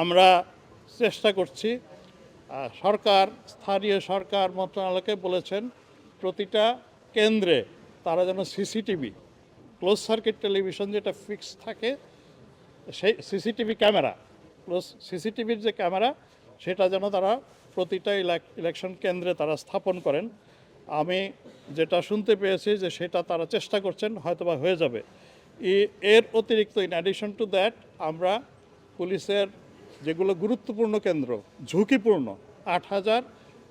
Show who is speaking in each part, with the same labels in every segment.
Speaker 1: আমরা চেষ্টা করছি। সরকার, স্থানীয় সরকার মন্ত্রণালয়কে বলেছেন প্রতিটা কেন্দ্রে তারা যেন সিসিটিভি, ক্লোজ সার্কিট টেলিভিশন যেটা ফিক্স থাকে, সেই সিসিটিভি ক্যামেরা, প্লাস সিসিটিভির যে ক্যামেরা সেটা যেন তারা প্রতিটা ইলেকশন কেন্দ্রে তারা স্থাপন করেন। আমি যেটা শুনতে পেয়েছি যে সেটা তারা চেষ্টা করছেন, হয়তোবা হয়ে যাবে। এর অতিরিক্ত ইন অ্যাডিশন টু দ্যাট আমরা পুলিশের যেগুলো গুরুত্বপূর্ণ কেন্দ্র, ঝুঁকিপূর্ণ 8,000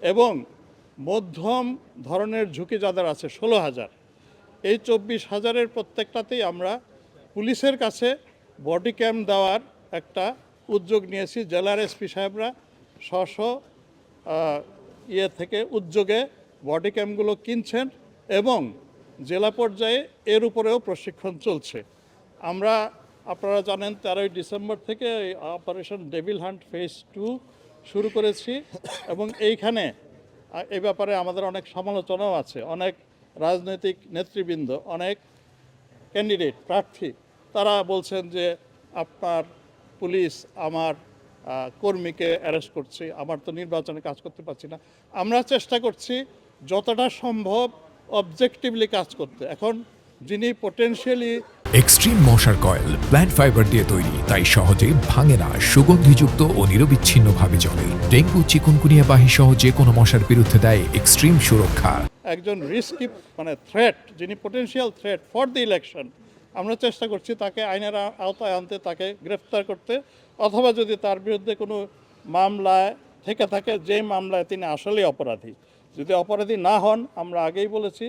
Speaker 1: এবং মধ্যম ধরনের ঝুঁকি যাদের আছে 16,000, এই 24,000-এর প্রত্যেকটাতেই আমরা পুলিশের কাছে বডি ক্যাম দেওয়ার একটা উদ্যোগ নিয়েছি। জেলার এসপি সাহেবরা স্ব থেকে উদ্যোগে বডি ক্যামগুলো কিনছেন এবং জেলা পর্যায়ে এর উপরেও প্রশিক্ষণ চলছে। আমরা, আপনারা জানেন, 13ই ডিসেম্বর থেকে অপারেশন ডেভিল হান্ট ফেজ 2 শুরু করেছি এবং এইখানে এই ব্যাপারে আমাদের অনেক সমালোচনাও আছে। অনেক রাজনৈতিক নেতৃবৃন্দ, অনেক ক্যান্ডিডেট প্রার্থী তারা বলছেন যে আপনার পুলিশ আমার কর্মীকে অ্যারেস্ট করছে, আমার তো নির্বাচনে কাজ করতে পারছি না। আমরা চেষ্টা করছি যতটা সম্ভব অবজেক্টিভলি কাজ করতে। এখন যিনি পোটেনশিয়ালি
Speaker 2: এক্সট্রিম মশার কয়েল প্ল্যান্ট ফাইবার দিয়ে তৈরি, তাই সহজে ভাঙে না, সুগন্ধিযুক্ত ও নিরবিচ্ছিন্নভাবে জ্বলে। ডেঙ্গু, চিকুনগুনিয়া বাহি সহ যে কোনো মশার বিরুদ্ধে দেয় এক্সট্রিম সুরক্ষা।
Speaker 1: একজন রিস্কি থ্রেট, যিনি potential threat for the election, আমরা চেষ্টা করছি তাকে আইনের আওতায় আনতে, তাকে গ্রেফতার করতে, অথবা যদি তার বিরুদ্ধে কোনো মামলায় থেকে থাকে যে মামলায় তিনি আসলেই অপরাধী, যদি অপরাধী না হন, আমরা আগেই বলেছি,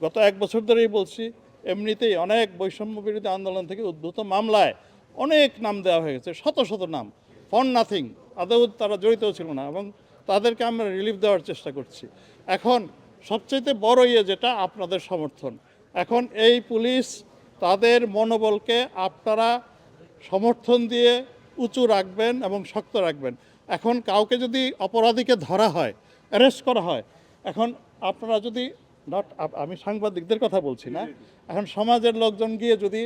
Speaker 1: গত 1 বছর ধরেই বলছি, এমনিতেই অনেক বৈষম্য বিরোধী আন্দোলন থেকে উদ্ভূত মামলায় অনেক নাম দেওয়া হয়ে গেছে, শত শত নাম, ফর নাথিং, আদৌ তারা জড়িত ছিল না এবং তাদেরকে আমরা রিলিফ দেওয়ার চেষ্টা করছি। এখন সবচেয়ে বড় যেটা আপনাদের সমর্থন। এখন এই পুলিশ, তাদের মনোবলকে আপনারা সমর্থন দিয়ে উঁচু রাখবেন এবং শক্ত রাখবেন। এখন কাউকে যদি অপরাধীকে ধরা হয়, অ্যারেস্ট করা হয়, এখন আপনারা যদি আমি সাংবাদিকদের কথা বলছি না, এখন সমাজের লোকজন গিয়ে যদি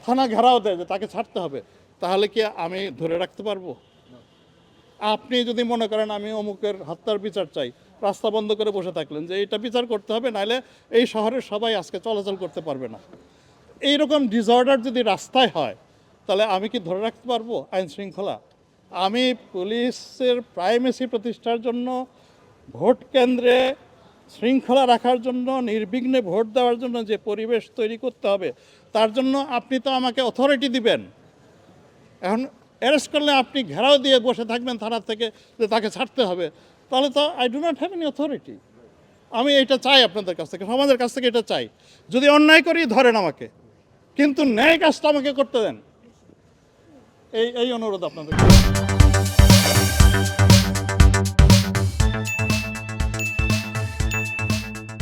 Speaker 1: থানা ঘেরাও দেয় যে তাকে ছাড়তে হবে, তাহলে কি আমি ধরে রাখতে পারবো? আপনি যদি মনে করেন আমি অমুকের হত্যার বিচার চাই, রাস্তা বন্ধ করে বসে থাকলেন যে এটা বিচার করতে হবে, নাহলে এই শহরের সবাই আজকে চলাচল করতে পারবে না। এইরকম ডিসঅর্ডার যদি রাস্তায় হয়, তাহলে আমি কি ধরে রাখতে পারবো আইন শৃঙ্খলা? আমি পুলিশের প্রাইমেসি প্রতিষ্ঠার জন্য, ভোট কেন্দ্রে শৃঙ্খলা রাখার জন্য, নির্বিঘ্নে ভোট দেওয়ার জন্য যে পরিবেশ তৈরি করতে হবে, তার জন্য আপনি তো আমাকে অথরিটি দিবেন। এখন অ্যারেস্ট করলে আপনি ঘেরাও দিয়ে বসে থাকবেন থানার থেকে যে তাকে ছাড়তে হবে, তাহলে তো I do not have any authority. আমি এটা চাই আপনাদের কাছ থেকে, সমাজের কাছ থেকে এটা চাই। যদি অন্যায় করি ধরেন আমাকে, কিন্তু ন্যায় কাজটা আমাকে করতে দেন, এই অনুরোধ আপনাদের।